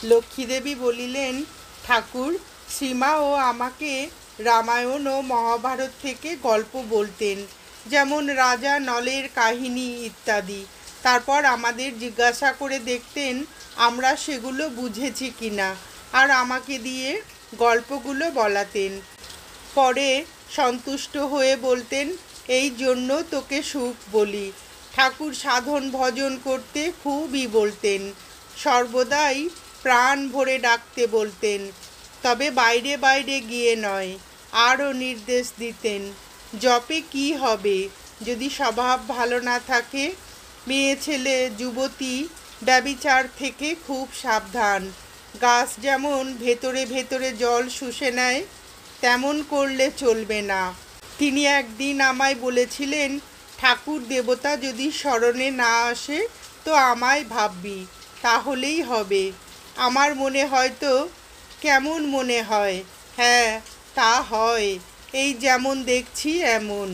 লক্ষ্মীদেবী বলিলেন, ঠাকুর, শ্রীমা ও আমাকে রামায়ণ ও মহাভারত থেকে গল্প বলতেন, যেমন রাজা নলের কাহিনী ইত্যাদি। তারপর আমাদের জিজ্ঞাসা করে দেখতেন আমরা সেগুলো বুঝেছি কিনা, আর আমাকে দিয়ে গল্পগুলো বলাতেন। পরে সন্তুষ্ট হয়ে বলতেন, এই জন্য তোকে সুখ বলি। ঠাকুর সাধন ভজন করতে খুবই বলতেন, সর্বদাই প্রাণ ভরে ডাকতে বলতেন, তবে বাইরে বাইরে গিয়ে নয়। আরও নির্দেশ দিতেন, জপে কি হবে যদি স্বভাব ভালো না থাকে? মেয়ে ছেলে যুবতী ব্যভিচার থেকে খুব সাবধান। গাছ যেমন ভেতরে ভেতরে জল শুষে নেয়, তেমন করলে চলবে না। তিনি একদিন আমায় বলেছিলেন, ঠাকুর দেবতা যদি স্মরণে না আসে তো আমায় ভাববি, তাহলেই হবে। আমার মনে হয়তো, কেমন মনে হয়? হ্যাঁ, তা হয়, এই যেমন দেখছি এমন।